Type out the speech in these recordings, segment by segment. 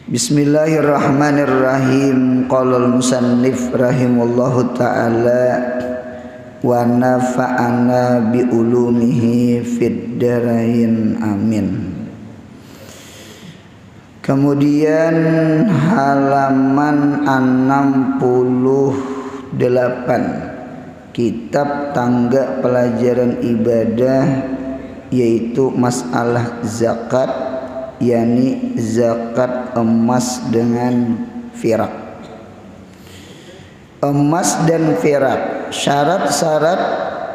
Bismillahirrahmanirrahim. Qala al-musannif rahimallahu ta'ala wa nafa'ana bi ulumihi fid darain amin. Kemudian halaman 68 kitab tangga pelajaran ibadah, yaitu masalah zakat, yakni zakat emas dengan firak. Emas dan firak, syarat-syarat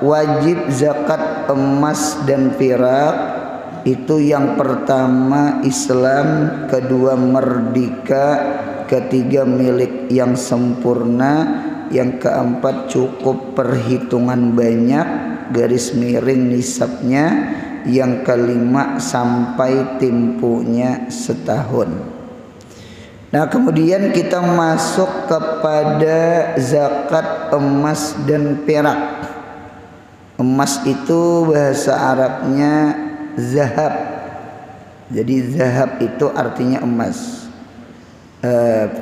wajib zakat emas dan firak itu: yang pertama Islam, kedua merdeka, ketiga milik yang sempurna, yang keempat cukup perhitungan banyak garis miring nisabnya, yang kelima sampai temponya setahun. Nah, kemudian kita masuk kepada zakat emas dan perak. Emas itu bahasa Arabnya zahab. Jadi zahab itu artinya emas.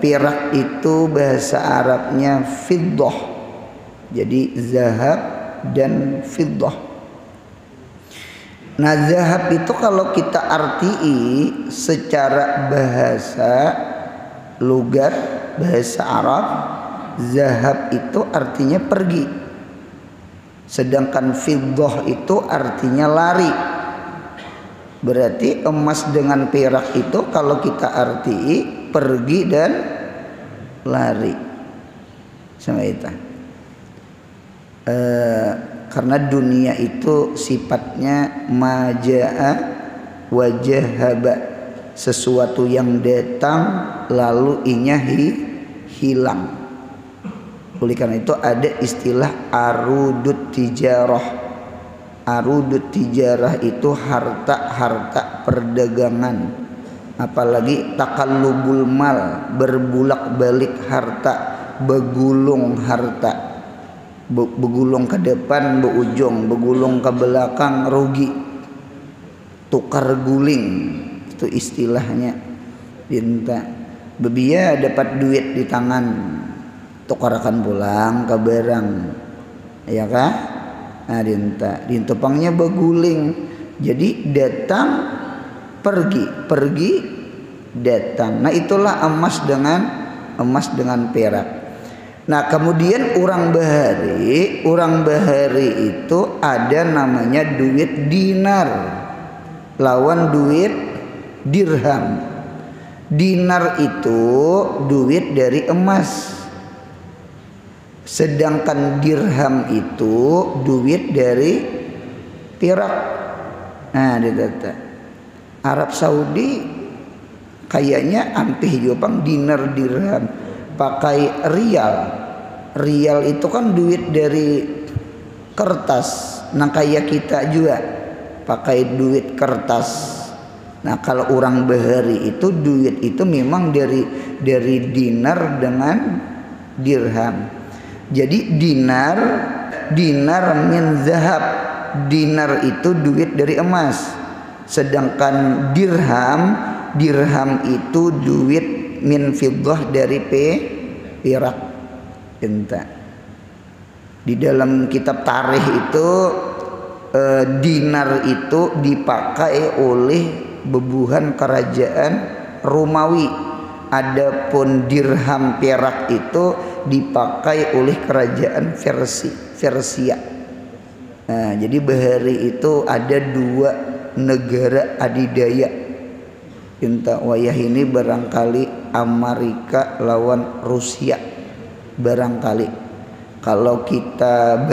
Perak itu bahasa Arabnya fiddah. Jadi zahab dan fiddah. Nah, zahab itu kalau kita artii secara bahasa lugat, bahasa Arab, zahab itu artinya pergi. Sedangkan fiddah itu artinya lari. Berarti emas dengan perak itu kalau kita artii pergi dan lari. Sama itu. Karena dunia itu sifatnya majaa wajahaba, sesuatu yang datang lalu inya hilang. Oleh karena itu ada istilah arudut tijarah. Arudut tijarah itu harta-harta perdagangan. Apalagi takallubul mal, berbulak-balik harta, begulung harta. Begulung ke depan beujung, begulung ke belakang rugi. Tukar guling itu istilahnya. Dinta bebia dapat duit di tangan, tukarakan pulang ke barang, ya kah? Nah, dinta pangnya beguling. Jadi datang pergi, pergi datang. Nah, itulah emas dengan perak. Nah, kemudian orang bahari itu ada namanya duit dinar lawan duit dirham. Dinar itu duit dari emas, sedangkan dirham itu duit dari perak. Nah, ditata Arab Saudi kayaknya ampih jopang dinar dirham pakai rial. Rial itu kan duit dari kertas. Nah, kayak kita juga pakai duit kertas. Nah, kalau orang bahari itu duit itu memang dari dinar dengan dirham. Jadi dinar min zahab. Dinar itu duit dari emas. Sedangkan dirham itu duit min fiddah dari perak. Entah. Di dalam kitab tarikh itu dinar itu dipakai oleh bebuhan kerajaan Romawi. Adapun dirham perak itu dipakai oleh kerajaan Persia. Nah, jadi bahari itu ada dua negara adidaya. Entah wayah ini barangkali Amerika lawan Rusia barangkali. Kalau kita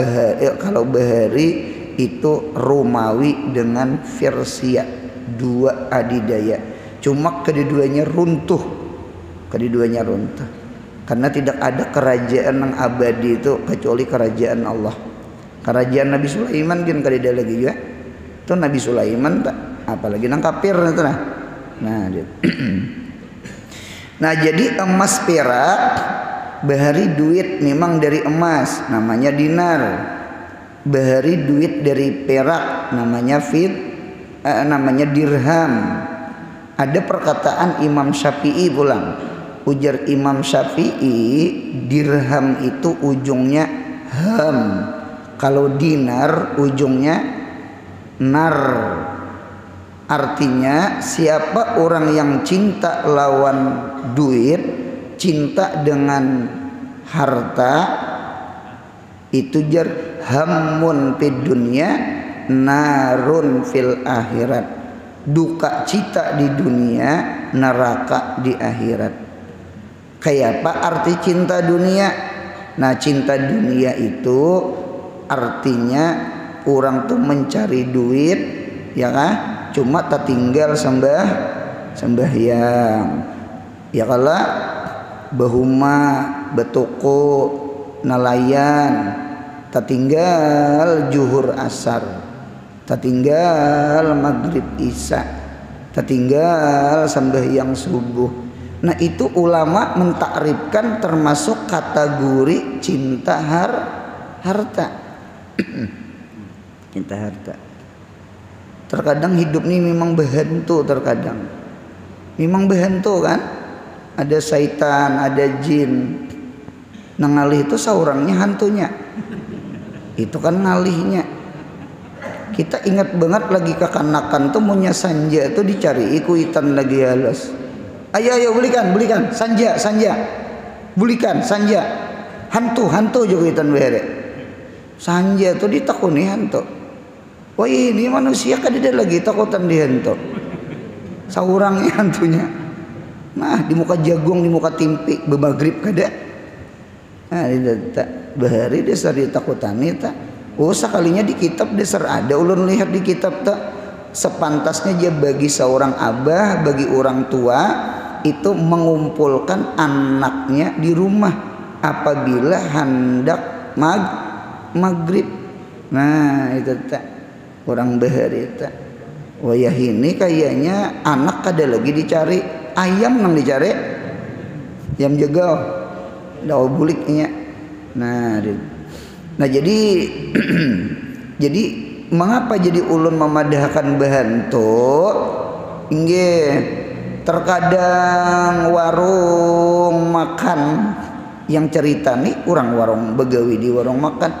kalau bahari itu Romawi dengan Persia, dua adidaya. Cuma keduanya runtuh karena tidak ada kerajaan yang abadi itu kecuali kerajaan Allah. Kerajaan Nabi Sulaiman kan kadida lagi juga. Itu Nabi Sulaiman tak apalagi nang kafir itu nah. Nah, jadi emas perak bahari duit memang dari emas namanya dinar. Bahari duit dari perak namanya namanya dirham. Ada perkataan Imam Syafi'i pulang. Ujar Imam Syafi'i, dirham itu ujungnya ham. Kalau dinar ujungnya nar. Artinya siapa orang yang cinta lawan duit, cinta dengan harta, itu jar hammun fid dunya narun fil akhirat. Duka cita di dunia, neraka di akhirat. Kayak apa arti cinta dunia? Nah, cinta dunia itu artinya orang tuh mencari duit, ya kan? Cuma tak tinggal sembahyang. Ya kala bahuma betoko nelayan, tak tinggal juhur asar, tak tinggal maghrib isya, tak tinggal sembahyang subuh. Nah, itu ulama mentakrifkan termasuk kategori cinta harta. Cinta harta. Terkadang hidup ini memang berhantu, terkadang memang berhantu kan. Ada syaitan, ada jin. Nah, ngalih itu seorangnya hantunya. Itu kan ngalihnya. Kita ingat banget lagi kekanakan tuh punya sanja tuh dicari ikuitan lagi halus. Ayo belikan sanja. Belikan sanja. Hantu juga ikuitan bere. Sanja tuh ditakuni hantu. Wah, ini manusia kan dia lagi takutan di hantu. Saurangnya hantunya. Nah, di muka jagung, di muka timpi bemagrib kada. Nah, tidak bahari dasar ditakutani tak. Oh, sekalinya di kitab dasar ada ulun lihat di kitab tak. Sepantasnya dia bagi seorang abah, bagi orang tua itu mengumpulkan anaknya di rumah apabila hendak maghrib. Nah, itu tak orang bahari tak. Wayah ini kayaknya anak kada lagi dicari, ayam nang dicari, ayam jagal, dah buliknya. Nah jadi jadi mengapa jadi ulun memadahkan bahantu? Inggih, terkadang warung makan yang cerita nih orang warung begawi di warung makan.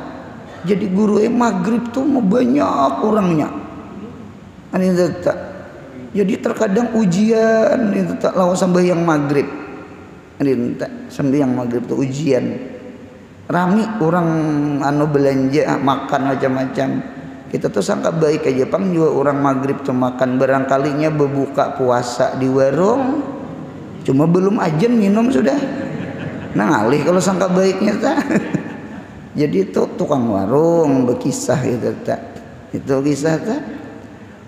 Jadi guru maghrib tuh banyak orangnya. Ini tak. Jadi terkadang ujian itu tak lawan sembahyang maghrib. Ini tak sembahyang maghrib tuh ujian. Rami orang belanja makan macam-macam. Kita tuh sangka baik aja pang juga orang maghrib tuh makan barangkalinya berbuka puasa di warung. Cuma belum ajan minum sudah. Nah, ngalih kalau sangka baiknya tak. Jadi itu tukang warung berkisah itu tak. Itu kisah tak.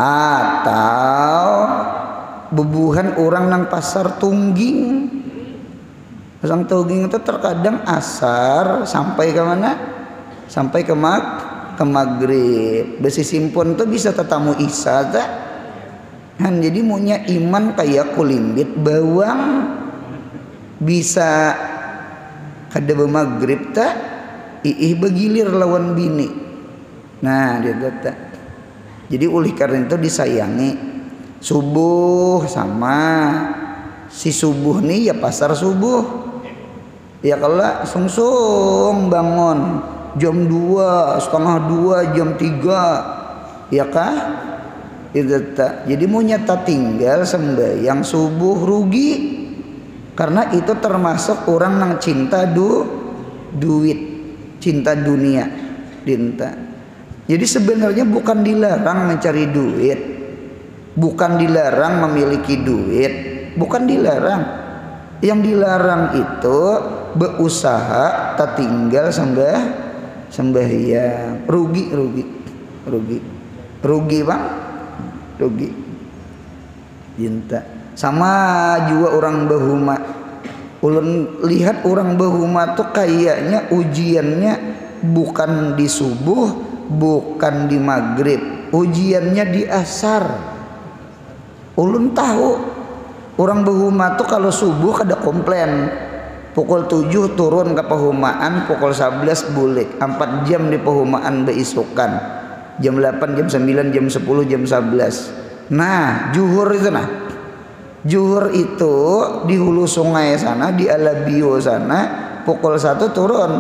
Atau bebuhan orang nang pasar tungging. Pasang tungging itu terkadang asar sampai ke mana? Sampai ke maghrib. Besi simpon tuh bisa tetamu isya tak? Kan jadi punya iman kayak kulimbit bawang bisa kada maghrib tak? Ih begilir lawan bini. Nah, dia tak. Jadi oleh karena itu disayangi. Subuh sama si subuh nih ya pasar subuh. Ya kalau sungsung bangun jam 2, setengah 2, jam 3. Ya kah? Itu tak. Jadi mau nyata tinggal sembahyang subuh rugi. Karena itu termasuk orang yang cinta duit, cinta dunia, cinta. Jadi sebenarnya bukan dilarang mencari duit, bukan dilarang memiliki duit, bukan dilarang. Yang dilarang itu berusaha tak tinggal sembahyang. Rugi bang, rugi. Cinta. Sama juga orang bahuma. Ulun lihat orang bahuma tuh kayaknya ujiannya bukan di subuh, bukan di maghrib, ujiannya di asar. Ulun tahu orang bahuma tuh kalau subuh kada komplain, pukul 7 turun ke pehumaan, pukul 11 bulik, 4 jam di pehumaan beisukan, jam 8, jam 9, jam 10, jam 11. Nah, juhur itu nah Zuhur itu di hulu sungai sana, di Alabio sana, pukul 1 turun.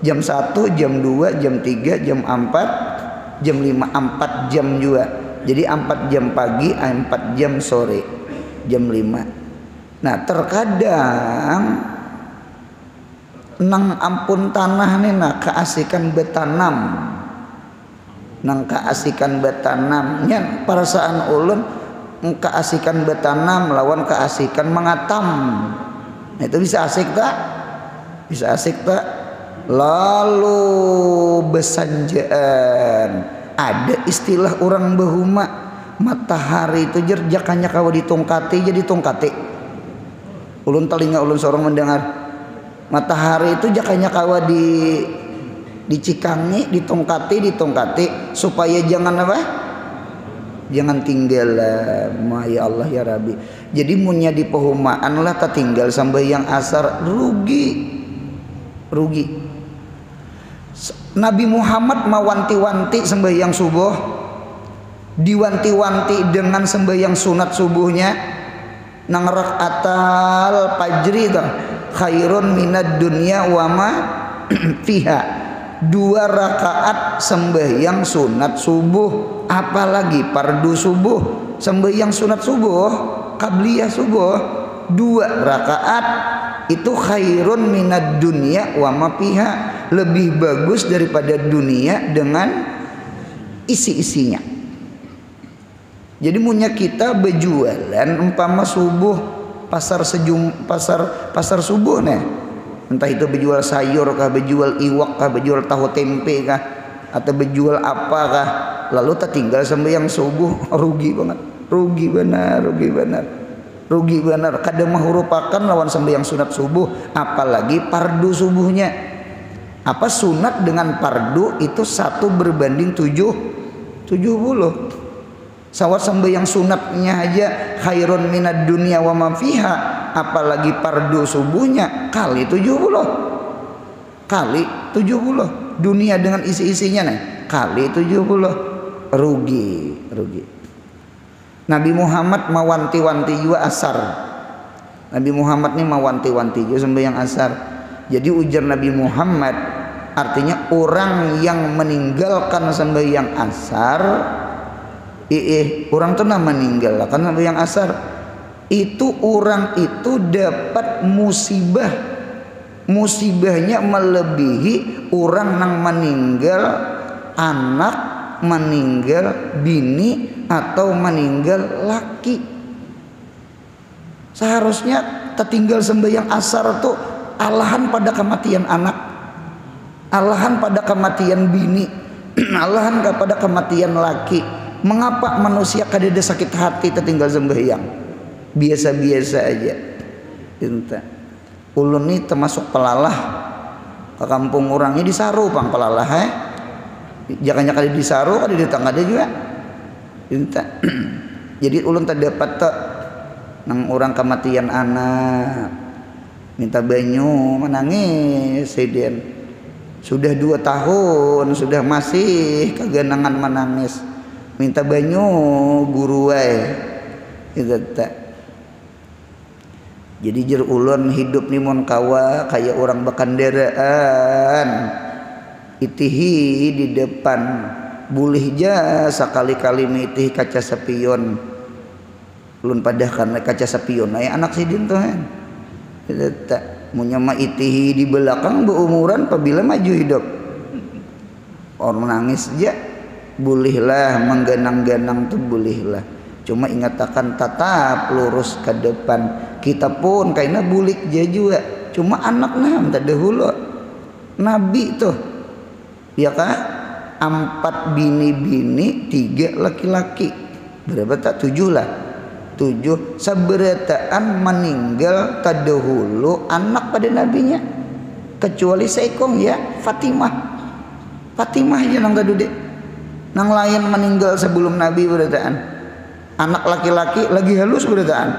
Jam 1, jam 2, jam 3, jam 4, jam 5, 4 jam juga. Jadi 4 jam pagi, 4 jam sore, jam 5. Nah terkadang nang ampun tanah nih nah keasikan betanam, nang keasikan betanam nya perasaan ulun keasikan betanam lawan keasikan mengatam. Nah, itu bisa asik tak? Bisa asik tak? Lalu besanjaan ada istilah orang bahuma matahari itu jerjakannya kawa ditongkati jadi tongkati. Ulun telinga ulun seorang mendengar matahari itu jakannya kawa dicikangi ditongkati supaya jangan apa? Jangan tinggal ya Allah ya Rabbi. Jadi munya di pehumaan lah tak tinggal sampai yang asar rugi. Nabi Muhammad mawanti-wanti sembahyang subuh, diwanti-wanti dengan sembahyang sunat subuhnya nang rakaatal fajri itu khairun minad dunya wa ma fiha. 2 rakaat sembahyang sunat subuh, apalagi fardu subuh. Sembahyang sunat subuh qabliyah subuh 2 rakaat itu khairun minad dunya wa ma fiha, lebih bagus daripada dunia dengan isi-isinya. Jadi munya kita berjualan umpama subuh pasar subuh nih, entah itu berjual sayur kah, berjual iwak kah, berjual tahu tempe kah, atau berjual apa kah, lalu tertinggal sembahyang subuh, rugi banget, rugi benar. Kadang merupakan lawan sembahyang sunat subuh, apalagi fardu subuhnya. Apa sunat dengan fardu itu 1 berbanding 70. Sawat sembahyang sunatnya aja khairun minad dunya wa ma fiha, apalagi fardu subuhnya kali 70. Dunia dengan isi-isinya nih kali 70. Rugi. Nabi Muhammad mawanti-wanti juga asar. Nabi Muhammad nih mawanti-wanti juga sembahyang asar. Jadi ujar Nabi Muhammad artinya orang yang meninggalkan sembahyang asar, orang tuh nama meninggalkan sembahyang asar itu orang itu dapat musibahnya melebihi orang yang meninggal anak, meninggal bini, atau meninggal laki. Seharusnya tertinggal sembahyang asar tuh alahan pada kematian anak, alahan pada kematian bini, alahan pada kematian laki. Mengapa manusia kadang sakit hati tertinggal sembahyang? Biasa-biasa aja. Entah. Ulun ini termasuk pelalah ke kampung orangnya di Saru pang pelalah jangannya kali di Saru kali di tangga ada juga. Entah. Jadi ulun tak dapat tak nang orang kematian anak minta banyu menangis seden. Sudah 2 tahun sudah masih kegenangan menangis minta banyu guru wae itu tak. Jadi jer ulun hidup ni mun kawa kayak orang bekandaraan itihi di depan bulih ja sekali-kali mitih kaca spion ulun padahkan kaca spion anak sidin tuh itu tak munya ma itihi di belakang beumuran apabila maju hidup orang menangis aja bolehlah menggenang-genang tuh bolehlah, cuma ingatakan tatap lurus ke depan. Kita pun kayaknya bulik aja juga, cuma anak nah tak dahulu nabi tuh ya kah 4 bini-bini 3 laki-laki berapa tak 7 lah 7 seberataan meninggal terdahulu anak pada nabinya kecuali seekong ya Fatimah aja nang tadi nang lain meninggal sebelum Nabi berataan anak laki-laki lagi halus berataan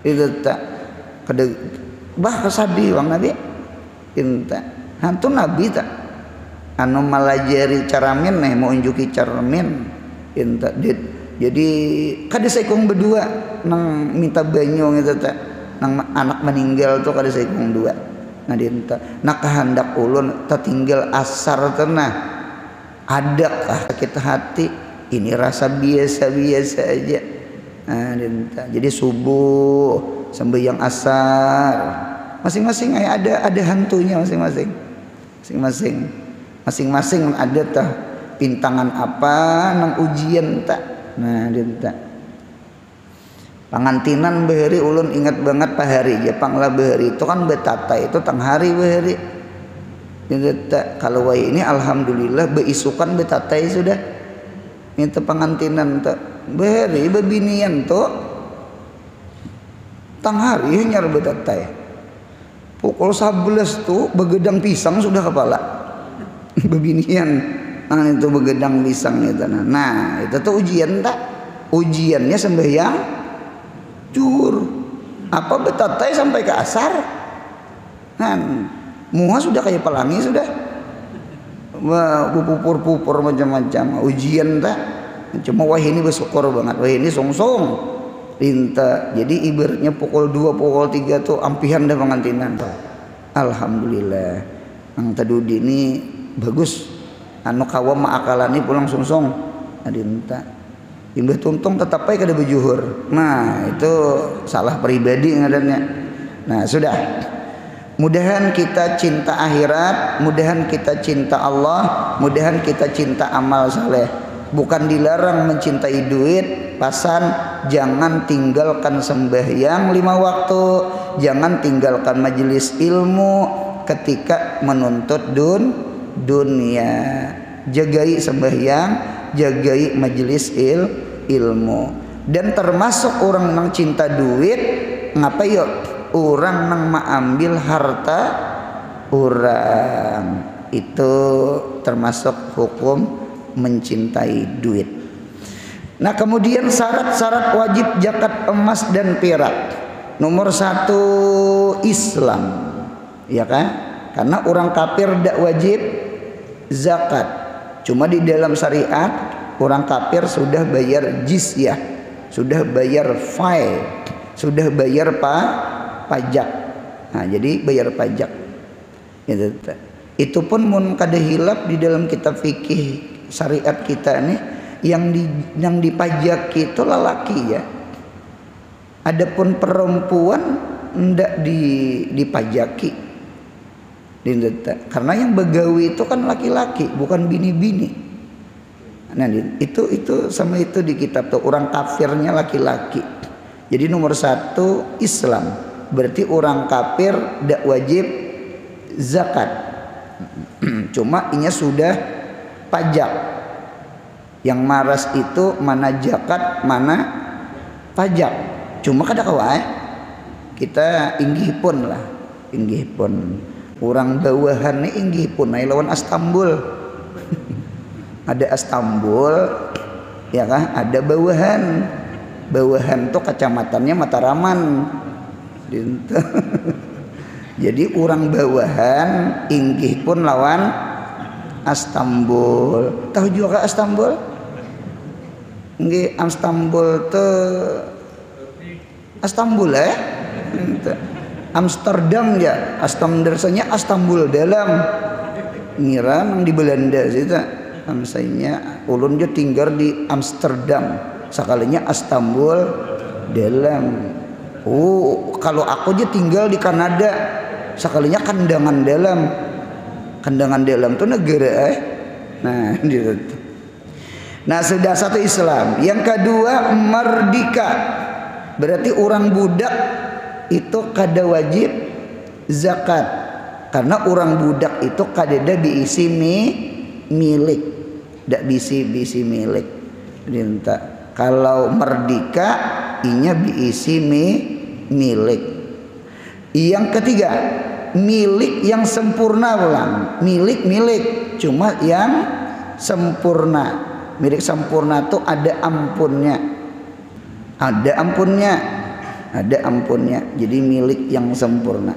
itu tak kada bah kesadih bang Nabi inta hantu Nabi tak anu malajari caramin nih mau unjuki caramin inta Jadi kada saikung berdua nang minta banyu gitu ta. Nang anak meninggal tuh kada saikung dua. Nah dinta nak kehendak ulun tertinggal asar tenah. Adakah sakit hati? Ini rasa biasa-biasa aja. Nah dinta. Jadi subuh sembahyang asar. Masing-masing ada hantunya masing-masing. Masing-masing ada tah pintangan apa nang ujian tak. Nah dinta pangantinan behari ulun ingat banget pahari Jepang lah behari itu kan betata itu tang hari behari dinta kalau wai ini alhamdulillah beisukan betata sudah itu pangantinan tak behari bebinian tuh tang hari nyar betata pukul 11 tuh begedang pisang sudah kepala bebinian. Nah itu begedang pisang itu. Nah itu tuh ujian tak? Ujiannya sembahyang jur. Apa betatai sampai ke asar? Nah, muha sudah kayak pelangi sudah. Wah, pupur macam-macam. Ujian tak? Cuma wah ini bersyukur banget. Wah ini songsong. Linta. Jadi ibaratnya pukul 2, pukul 3 tuh ampihan dah pengantinan. Alhamdulillah. Ang tadudi ini bagus. Anu kawam maakalani pulang sungsong adinta imbah tuntung tetap aja kada bejuhur. Nah itu salah pribadi ngadannya. Nah sudah, mudahan kita cinta akhirat, mudahan kita cinta Allah, mudahan kita cinta amal saleh. Bukan dilarang mencintai duit, pasan jangan tinggalkan sembahyang 5 waktu, jangan tinggalkan majelis ilmu ketika menuntut dunia. Jagai sembahyang, jagai majelis ilmu. Dan termasuk orang nang cinta duit ngapa yuk orang nang maambil harta orang, itu termasuk hukum mencintai duit. Nah kemudian syarat-syarat wajib zakat emas dan perak. Nomor 1 Islam, ya kan? Karena orang kafir tidak wajib zakat. Cuma di dalam syariat orang kafir sudah bayar jizyah, sudah bayar fine, sudah bayar pajak. Nah, jadi bayar pajak. Itu pun mun kada hilap di dalam kitab fikih syariat kita nih yang dipajaki itu lelaki ya. Adapun perempuan ndak dipajaki. Karena yang begawi itu kan laki-laki bukan bini-bini. Nah itu sama itu di kitab tuh orang kafirnya laki-laki. Jadi nomor 1 Islam, berarti orang kafir tidak wajib zakat. Cuma inya sudah pajak. Yang maras itu mana zakat mana pajak. Cuma kada kawa kita inggih pun lah, inggih pun. Orang bawahan ni inggih pun naik lawan Astambul. Ada Astambul, ya kan? Ada bawahan. Bawahan tuh kecamatannya Mataraman. Jadi orang bawahan inggih pun lawan Astambul. Tahu juga Astambul? Nggih, Astambul tuh Astambul Amsterdam ya, Amsterdamnya Astambul dalam ngira nang di Belanda situ. Amsanya ulun je tinggal di Amsterdam, sekalinya Astambul dalam. Oh, kalau aku je tinggal di Kanada, sekalinya kandangan dalam. Kandangan dalam tuh negara Nah, gitu. Nah, sudah 1 Islam. Yang kedua merdeka. Berarti orang budak itu kada wajib zakat, karena orang budak itu kada ada diisi milik, tidak bisi milik. Kalau merdeka inya diisi milik. Yang ketiga milik yang sempurna ulang. Milik cuma yang sempurna. Milik sempurna tuh ada ampunnya. Ada ampunnya, jadi milik yang sempurna.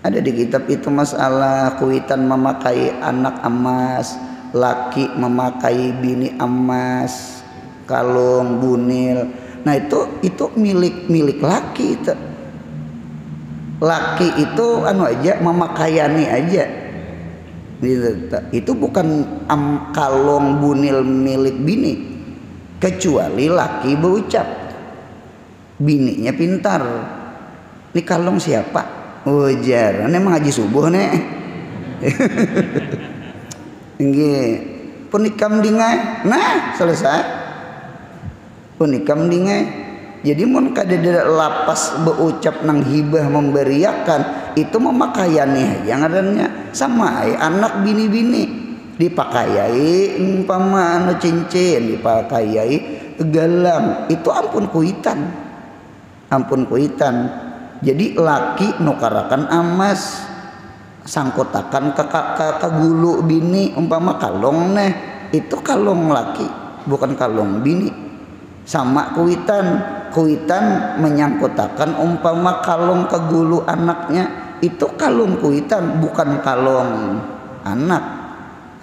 Ada di kitab itu masalah kuitan memakai anak emas, laki memakai bini emas, kalung bunil. Nah itu milik laki itu. Laki itu anu aja memakaiani aja. Itu bukan kalung bunil milik bini, kecuali laki berucap, bininya pintar, ini kalung siapa? Ujar, ini emang ngaji subuh nih. Nggih, punikam dingai, nah selesai. Punikam dingai. Jadi mun kadeda lapas berucap nang hibah memberiakan itu memakaiani yang adanya sama anak bini-bini dipakaiai umpama anu cincin, dipakaiai galang, itu ampun kuitan. Jadi laki nukarakan emas, sangkotakan ke gulu bini umpama kalung neh, itu kalung laki bukan kalung bini. Sama kuitan menyangkutakan umpama kalung ke gulu anaknya, itu kalung kuitan bukan kalung anak.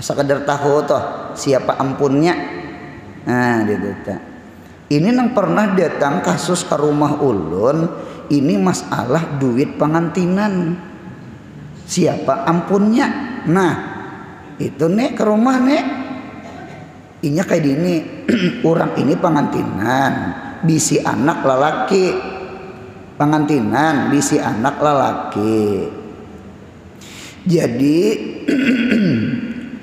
Sekadar tahu toh siapa ampunnya. Nah gitu. Ini nang pernah datang kasus ke rumah ulun, ini masalah duit pengantinan, siapa ampunnya. Nah itu nek ke rumah nek inya kayak gini. Orang ini pengantinan bisi anak lalaki, pengantinan bisi anak lalaki. Jadi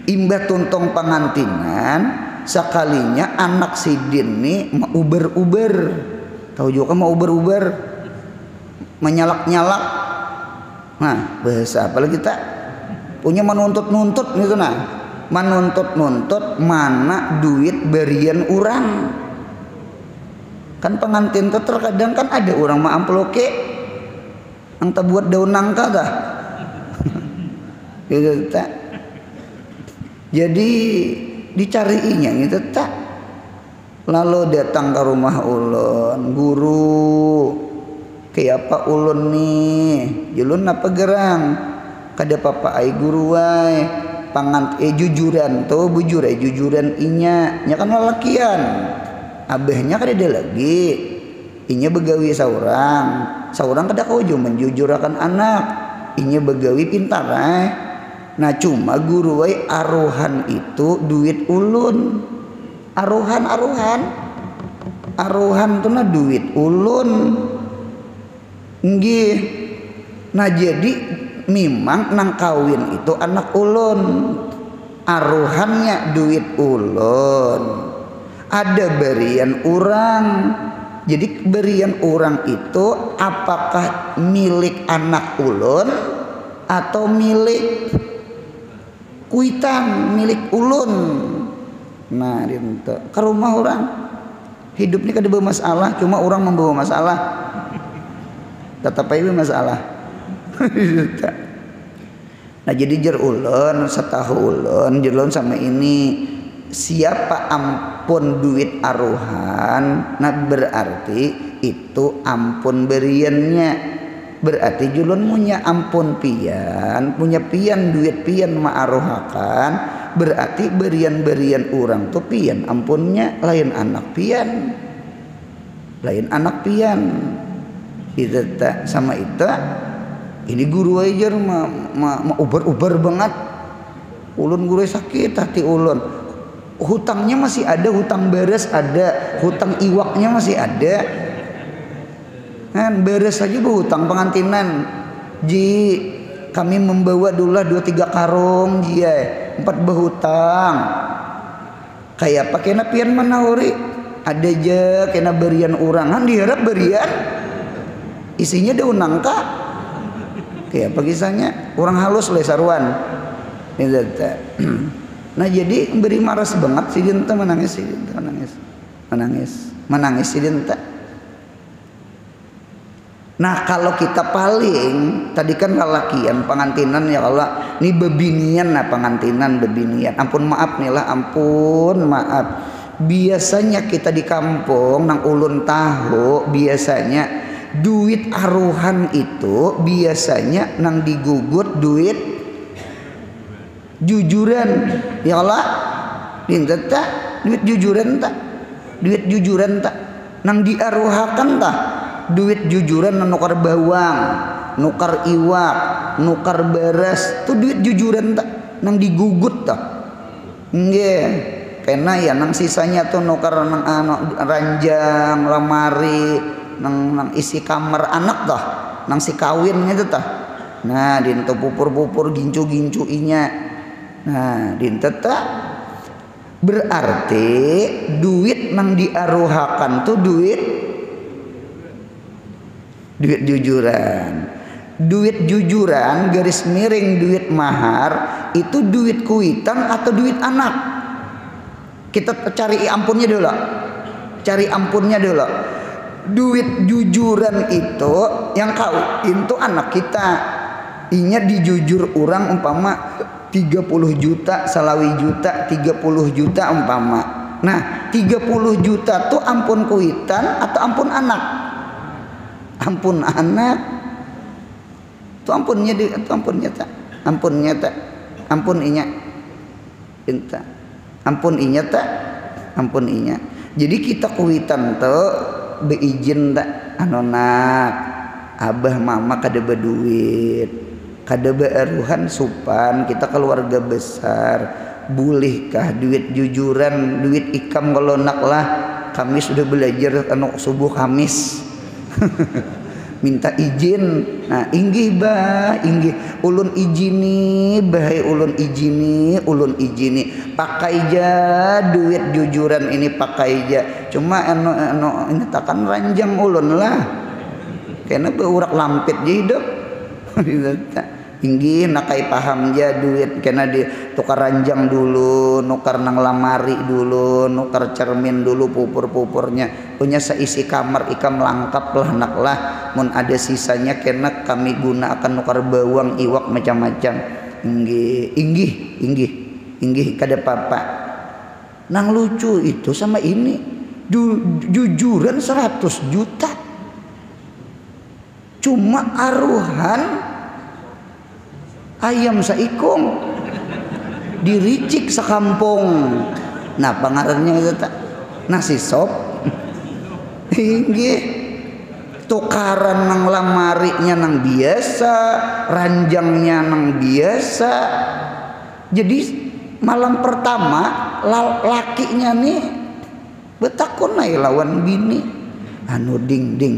imbah tuntong pengantinan sekalinya anak sidin nih mau uber, tahu juga mau uber, menyalak-nyalak. Nah bahasa apalagi kita punya menuntut gitu nah. Menuntut mana duit berian orang. Kan pengantin tuh terkadang kan ada orang mah amploke yang buat daun nangka dah. Gitu tak. Jadi dicariinya gitu tak. Lalu datang ke rumah ulun, guru kayak apa ulun nih, julun apa gerang kada papa ai guru wae. Jujuran tuh bujur jujuran inya nya kan lalakian abahnya kada ada lagi inya begawi saurang kada kaujo menjujurakan anak inya begawi pintar nah cuma guru wae aruhan itu duit ulun aruhan tuh na duit ulun nggih. Nah jadi memang nang kawin itu anak ulun, aruhannya duit ulun, ada berian orang. Jadi berian orang itu apakah milik anak ulun atau milik kuitan, milik ulun. Nah itu ke rumah orang hidup ini kada bawa masalah, cuma orang membawa masalah, tetap aja masalah. Nah jadi jer ulun setahu ulun jelun sama ini siapa ampun duit aruhan, nah berarti itu ampun beriannya, berarti julun punya ampun pian, punya pian duit pian maaruhakan, berarti berian orang tuh pian ampunnya lain anak pian itu tak sama itu. Ini guru aja mah uber banget. Ulun guru sakit hati ulun. Hutangnya masih ada, hutang beres ada, hutang iwaknya masih ada. Kan beres aja hutang pengantinan. Ji kami membawa dulu 2-3 karung dia 4 berhutang. Kayak pakai napian manahuri. Ada aja kena berian orang. Han diharap berian isinya daun nangka. Ya pagisanya orang halus le saruan. Nah jadi beri maras banget si dinta menangis si dinta. Nah kalau kita paling tadi kan lalakian pengantinan ya Allah ini bebinian nah pengantinan bebinian ampun maaf nih lah ampun maaf. Biasanya kita di kampung nang ulun tahu biasanya duit aruhan itu biasanya nang digugut duit jujuran ya Allah minta tak duit jujuran tak duit jujuran tak nang diaruhakan tah duit jujuran nukar bawang, nukar iwak, nukar beras, tuh duit jujuran tak nang digugut tak nggih kena ya nang sisanya tuh nukar nang ranjang lamari nang isi kamar anak tah nang si kawin itu tah nah dinto pupur-pupur gincu-gincu inya nah dinto tak berarti duit nang diaruhakan tuh duit jujuran garis miring duit mahar itu duit kuitan atau duit anak kita cari ampunnya dulu duit jujuran itu yang kawin tuh anak kita inya dijujur orang umpama 30 juta salawi juta 30 juta umpama nah 30 juta tuh ampun kuitan atau ampun anak tuh ampunnya ampun inya jadi kita kuitan tuh beizin tak anonak abah mama kada berduit kada bearuhan supan kita keluarga besar bolehkah duit jujuran duit ikam kalau nak lah kami sudah belajar subuh Kamis minta izin nah inggih ulun izini ulun izini pakai ja duit jujuran ini pakai ja cuma ini takkan ranjang ulun lah karena beurak lampit je hidup inggih nakai paham ja duit karena di tukar ranjang dulu nukar nang lamari dulu nukar cermin dulu pupur-pupurnya punya seisi kamar ikam lengkap lah nak lah mun ada sisanya karena kami gunakan nukar bawang iwak macam-macam inggih kada apa-apa nang lucu itu sama ini jujuran 100 juta cuma aruhan ayam saikong diricik sekampung nah pangarannya itu tak nasi sop inggih tukaran nang lamarinya nang biasa ranjangnya nang biasa jadi malam pertama lakinya nih betakun naik lawan bini anu ding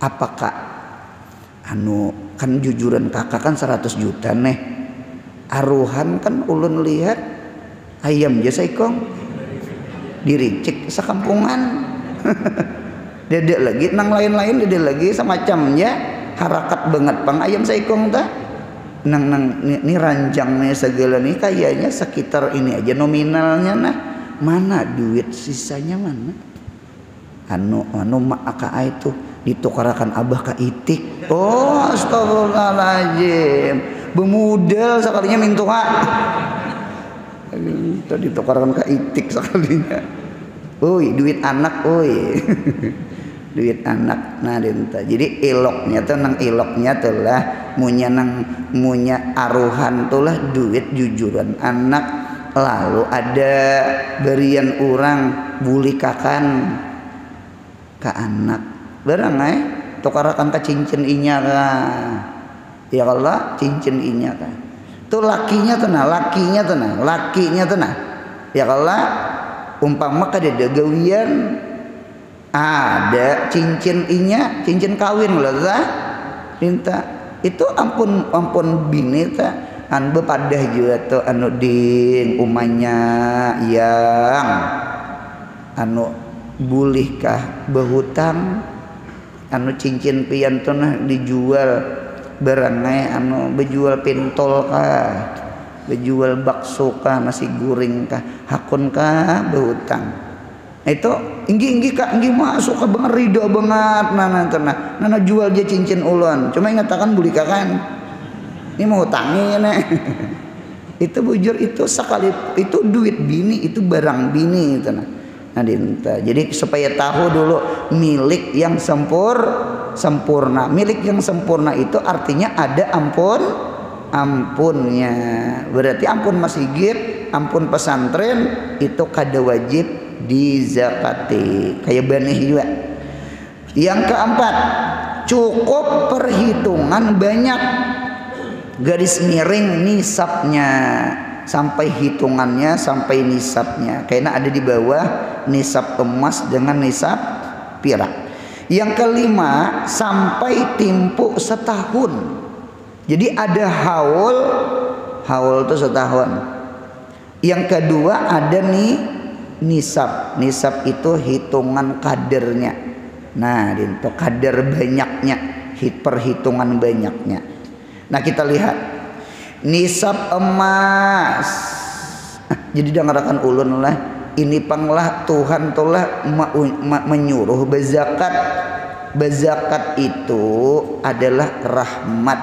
apakah anu kan jujuran kakak kan 100 juta nih aruhan kan ulun lihat ayam jasa ikong diricik sekampungan dedek lagi nang lain-lain dedek lagi semacamnya harakat banget pang ayam saikong ta nang ini ranjangnya segala nih kayaknya sekitar ini aja nominalnya nah mana duit sisanya mana anu mak aka itu ditukarakan abah ka itik oh astagfirullahaladzim bemudal sekalinya mintuha tadi ditukarakan ka itik sekalinya oi duit anak oi duit anak nah dinta jadi eloknya tuh nang eloknya tuh lah munya aruhan tuh lah duit jujuran anak lalu ada berian orang bulikakan ke anak barang tukarakan ke cincin inya kan ya Allah cincin inya kan tuh lakinya tuh nah ya Allah umpama kada gawian ada cincin inya cincin kawin lah minta itu ampun bini ta an bepadah juga tuh anu ding umanya yang anu bolehkah berhutang anu cincin pian tuh nah dijual barangnya anu bejual pentol kah bejual bakso kah nasi goreng kah hakun kah berhutang itu inggi kak inggi masuk ke banget ridho banget nana jual dia cincin ulun cuma ingatakan bulika kan ini mau hutangin itu bujur itu sekali itu duit bini itu barang bini itu nah dinta. Jadi supaya tahu dulu milik yang sempurna. Milik yang sempurna itu artinya ada ampunnya. Berarti ampun masjid, ampun pesantren itu kada wajib dizakati, kayak banih juga. Yang keempat, cukup perhitungan banyak, garis miring nisabnya, sampai hitungannya, sampai nisabnya, karena ada di bawah nisab emas dengan nisab perak. Yang kelima, sampai timpu setahun. Jadi ada haul itu setahun. Yang kedua ada nih nisab itu hitungan kadernya. Nah, itu kadar banyaknya, perhitungan banyaknya. Nah, kita lihat nisab emas. Jadi dengarkan ulun lah, ini panglah Tuhan telah menyuruh berzakat. Berzakat itu adalah rahmat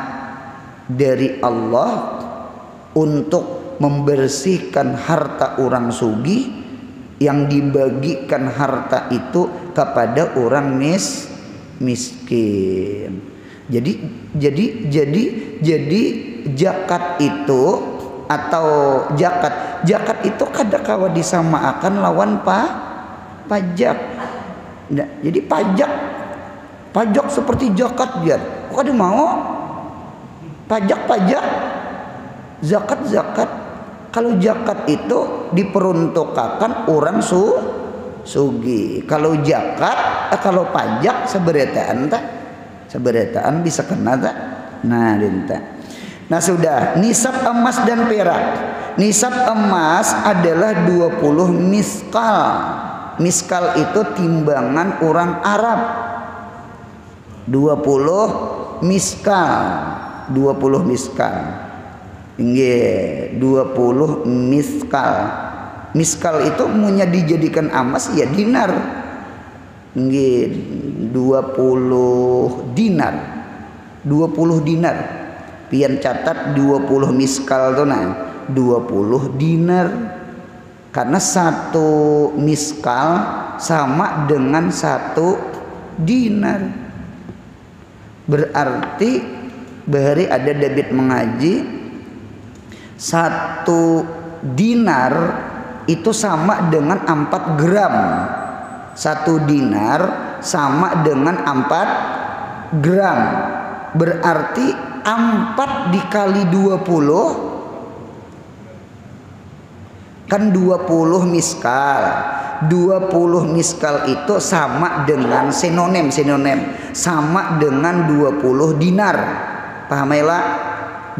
dari Allah untuk membersihkan harta orang sugih, yang dibagikan harta itu kepada orang miskin. Jadi zakat itu atau zakat itu kadang-kala disamakan lawan pajak. Nah, jadi pajak seperti zakat dia. Kok ada mau pajak zakat. Kalau zakat itu diperuntukkan orang sugi. Kalau zakat kalau pajak seberataan bisa kena tak. Nah, dinta. Nah, sudah nisab emas dan perak. Nisab emas adalah 20 miskal. Miskal itu timbangan orang Arab. 20 miskal. 20 miskal. Nggih, 20 miskal. Miskal itu punya dijadikan emas ya dinar. Nggih, 20 dinar. 20 dinar. Pian catat 20 miskal tuh nah, 20 dinar. Karena satu miskal sama dengan satu dinar. Berarti bahari ada debit mengaji, satu dinar itu sama dengan 4 gram. Satu dinar sama dengan 4 gram. Berarti 4 dikali 20 kan 20 miskal. 20 miskal itu sama dengan sinonim sama dengan 20 dinar. Pahamailah,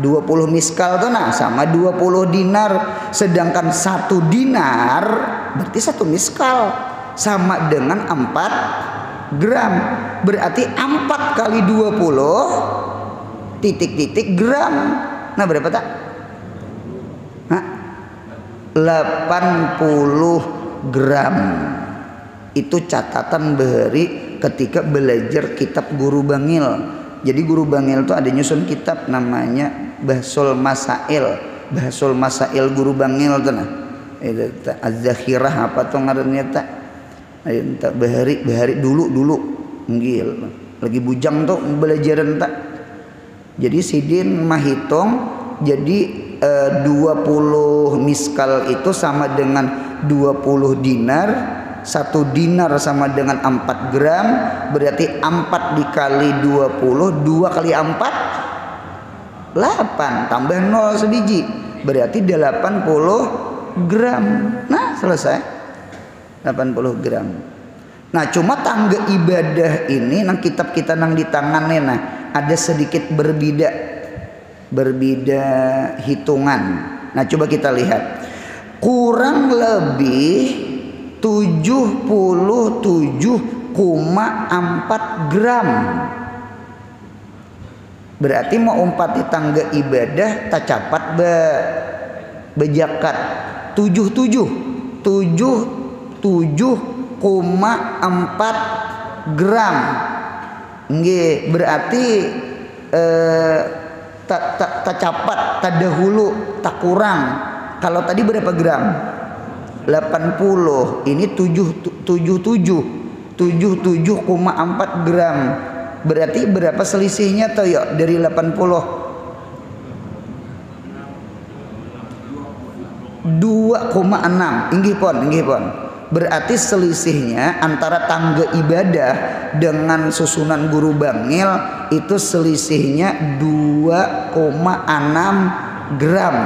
20 miskal tuh nah sama 20 dinar. Sedangkan 1 dinar berarti 1 miskal sama dengan 4 gram. Berarti 4 kali 20 titik-titik gram. Nah, berapa tak? 80 gram. Itu catatan bahari ketika belajar kitab Guru Bangil. Jadi Guru Bangil itu ada nyusun kitab namanya Bahsul Masail. Bahsul Masail Guru Bangil tuh nah. Itu Az-Zakhirah apa tuh ngarannya tak? Entak bahari dulu nggil. Lagi bujang tuh belajaran tak. Jadi sidin mahitung jadi 20 miskal itu sama dengan 20 dinar. 1 dinar sama dengan 4 gram. Berarti 4 dikali 20, 2 kali 4 8, tambah 0 sebiji, berarti 80 gram. Nah, selesai 80 gram. Nah, cuma tangga ibadah ini nang kitab kita nang di tangannya nah ada sedikit berbeda hitungan. Nah, coba kita lihat. Kurang lebih 77,4 gram. Berarti mau umpat di tangga ibadah tak capat bejakat 77,4 gram. Nggih, berarti tak capat, tak dahulu, tak kurang. Kalau tadi berapa gram? 80. Ini 77,4 gram. Berarti berapa selisihnya tuh ya dari 80? 2,6. Inggih pon. Berarti selisihnya antara tangga ibadah dengan susunan guru bangil itu selisihnya 2,6 gram.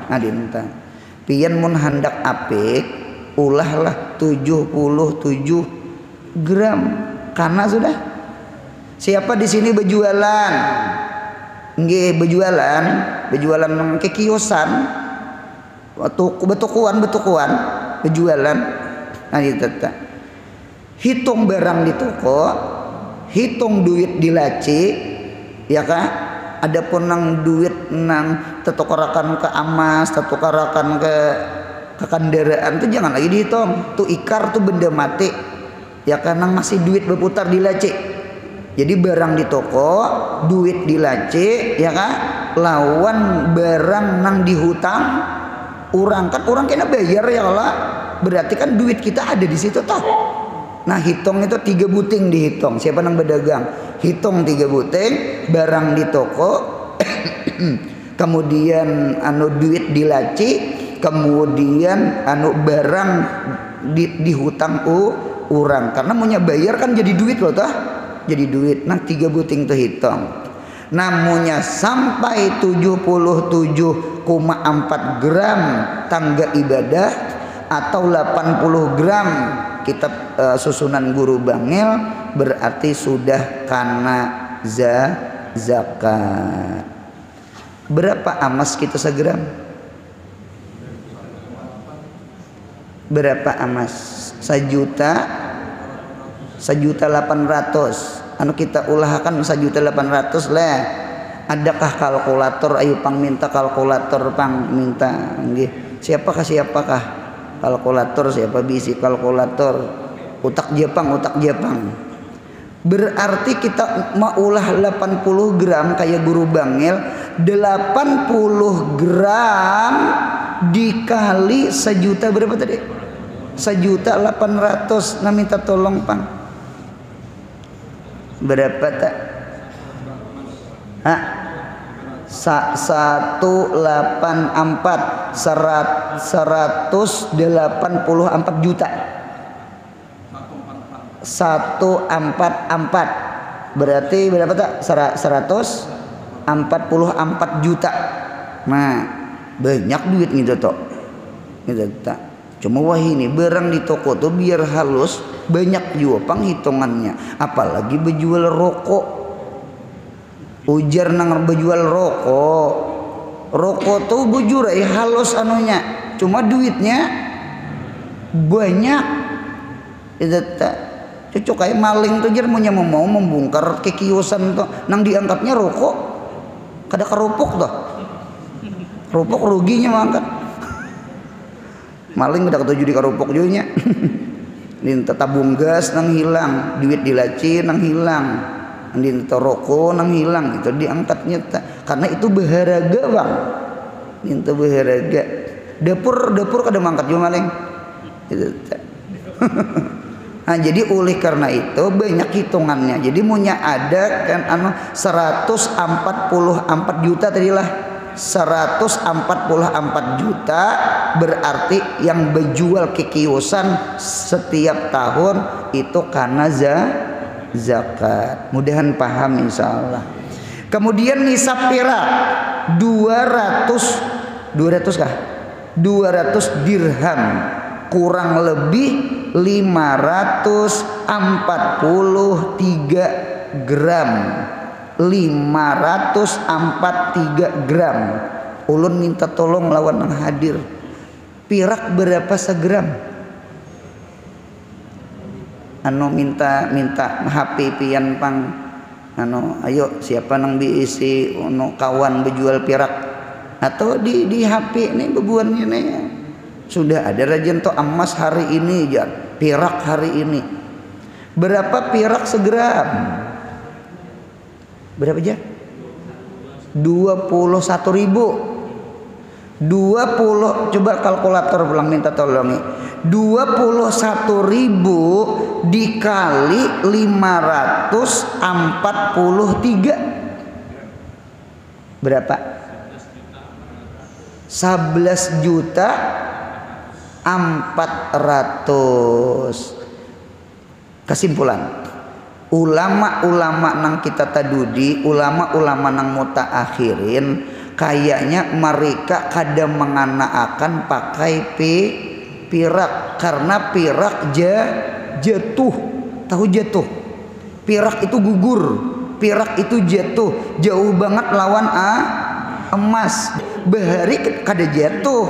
Adinta pian mun handak apik ulahlah 77 gram karena sudah. Siapa di sini berjualan? Nggih, berjualan ke kiosan. Betukuan berjualan. Nah itu tak. Hitung barang di toko, hitung duit di laci, ya kah? Adapun nang duit nang tetukarakan ke amas, tetukarakan ke kendaraan itu jangan lagi dihitung. Tuh ikar tuh benda mati. Ya kan nang masih duit berputar di laci. Jadi barang di toko, duit di laci, ya kan? Lawan barang nang dihutang, orang kan orang kena bayar ya Allah. Berarti kan duit kita ada di situ toh. Nah hitung itu 3 buting dihitung. Siapa nang berdagang? Hitung 3 buting barang di toko, kemudian duit di laci, kemudian barang dihutang orang. Karena maunya bayar kan jadi duit loh toh. Jadi duit. Nah 3 buting tuh hitung. Namunnya sampai 77,4 gram tangga ibadah atau 80 gram kitab susunan guru bangil berarti sudah kana zakat. Berapa amas kita segram? Berapa amas? 1.800.000. Anu kita ulahkan 1.800.000 lah. Adakah kalkulator? Ayo pang minta kalkulator, pang minta. Nggih. Siapakah kalkulator? Siapa bisi kalkulator? Utak Jepang. Berarti kita mau ulah 80 gram kayak guru bangil, 80 gram dikali 1 juta berapa tadi? 1.800.000. Nah minta tolong pang. Berapa tak? 184 184 juta. 144 berarti berapa tak? 144 juta. Nah banyak duit gitu toh. Gitu tak. Cuma wah ini barang di toko tuh biar halus banyak juga penghitungannya. Apalagi berjual rokok. Ujar nang berjual rokok. Rokok tuh bujur halus anunya. Cuma duitnya banyak. Itu tak. Cocok kayak maling tuh jar mau membongkar ke kiosan tuh nang diangkatnya rokok. Kada kerupuk tuh. Rupuk ruginya mangkat. Maling udah ketujuh di karupok junya. Dinta tabung gas nang hilang, duit dilaci nang hilang, dinta rokok nang hilang, itu diangkatnya karena itu berharga bang. Dinta berharga. Dapur kada mangkat juga maling. Itu. Nah jadi oleh karena itu banyak hitungannya. Jadi maunya ada kan 144 juta tadilah. 144 juta berarti yang berjual ke kiosan setiap tahun itu karena zakat. Mudahan paham insyaallah. Kemudian nisab perak 200 kah? 200 dirham kurang lebih 543 gram. 543 gram. Ulun minta tolong lawan yang hadir. Pirak berapa segram? Anu minta HP pian pang. Anu ayo siapa nang diisi kawan berjual pirak atau di HP nih bebuannya nih. Sudah ada rajin to emas hari ini ya, pirak hari ini. Berapa pirak segram? Berapa aja? 21.000. 20 coba kalkulator pulang minta tolong. 21.000 dikali 543 berapa? 11 juta 400. Kesimpulan, ulama-ulama nang kita tadudi, ulama-ulama nang mutaakhirin, kayaknya mereka kadang menganaakan pakai pirak, karena pirak jatuh. Tahu jatuh? Pirak itu gugur, pirak itu jatuh, jauh banget lawan emas. Bahari kada jatuh,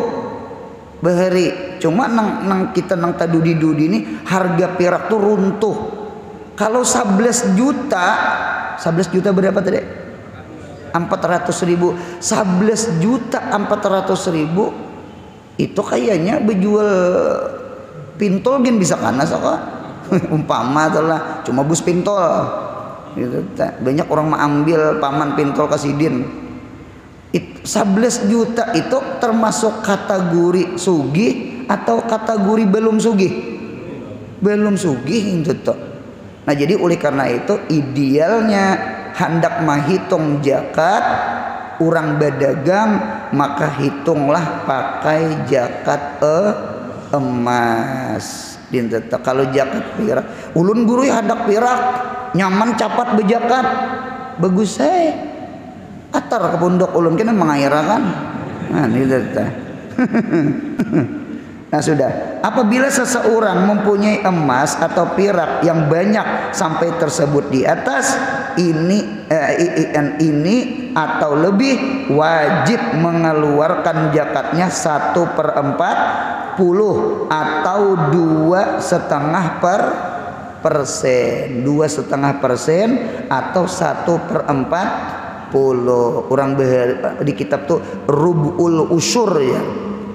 bahari. Cuma nang kita nang tadudi-dudi ini harga pirak tuh runtuh. Kalau 11 juta berapa tadi? 400.000. 11 juta 400.000 itu kayaknya berjual pintol gen bisa kana sok. Umpama lah cuma bus pintol gitu. Banyak orang mengambil paman pintol kasidin. 11 juta itu termasuk kategori sugih atau kategori belum sugih? Belum sugih itu tuh. Nah jadi oleh karena itu idealnya hendak menghitung zakat orang berdagang, maka hitunglah pakai zakat emas. Kalau zakat pirak, ulun guru hendak pirak nyaman capat bejakat bagus saya atar ke pundok ulun kena mengairakan. Nah ini Nah sudah, apabila seseorang mempunyai emas atau perak yang banyak sampai tersebut di atas ini atau lebih, wajib mengeluarkan zakatnya 1/40 atau 2,5%, 2,5% atau 1/40. Orang di kitab tuh rubul usyur ya.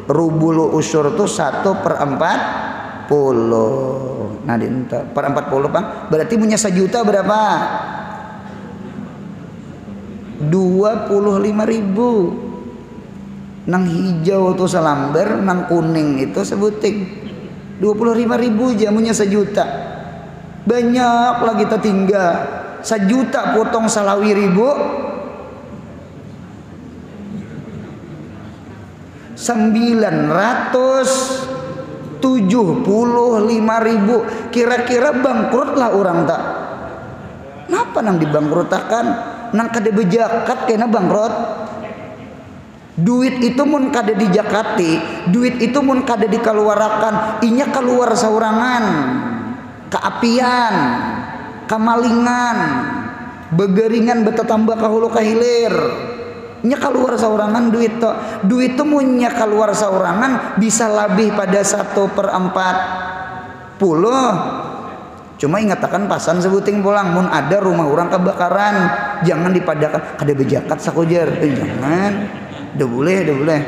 Rubul usyur itu 1/40. Nah, per 40 Bang. Berarti punya 1 juta berapa? 25.000. Nang hijau tuh selamber, nang kuning itu sebuting. 25.000 jamunya 1 juta. Banyak lagi kita tinggal. 1 juta potong salawi ribu. 975.000. Kira-kira bangkrut lah orang tak. Kenapa nang dibangkrutakan? Nang kada bejakat kena bangkrut. Duit itu mun kada dijakati, duit itu mun kada dikeluarakan, inya keluar saurangan, keapian, kamalingan, begeringan betetambah kahulu kahilir. Nya keluar saurangan duit to. Duit itu munnya keluar saurangan bisa lebih pada 1/40. Cuma ingatakan pasan sebuting pulang mun ada rumah orang kebakaran, jangan dipadakan kada bejakat sakujar. Jangan. Udah boleh.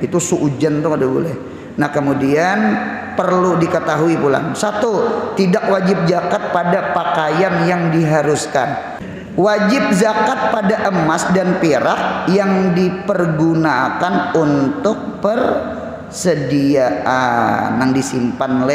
Itu suujan tuh kada boleh. Nah, kemudian perlu diketahui pulang. 1, tidak wajib zakat pada pakaian yang diharuskan. Wajib zakat pada emas dan perak yang dipergunakan untuk persediaan nang disimpan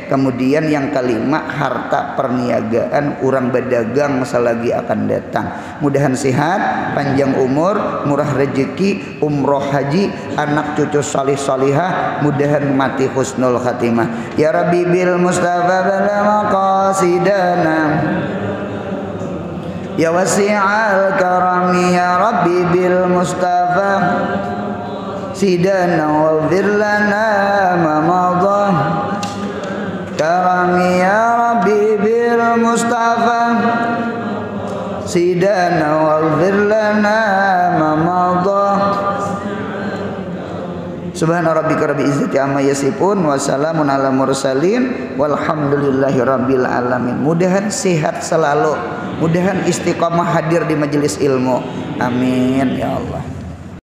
Kemudian yang kelima, harta perniagaan orang berdagang selagi akan datang. Mudahan sehat, panjang umur, murah rezeki, umroh haji, anak cucu salih salihah, mudahan mati husnul khatimah. Ya Rabbi bil Mustafa bala maqasidana, ya wasi'al karami, ya Rabbi bil Mustafa sidana waghfir lana ma madah karami, ya Rabbi bil Mustafa sidana waghfir lana ma madah. Subhana rabbika rabbil izzati amma yasifun wa salamun ala mursalin walhamdulillahi rabbil alamin. Mudahan sehat selalu, mudahan istiqamah hadir di majelis ilmu. Amin ya Allah.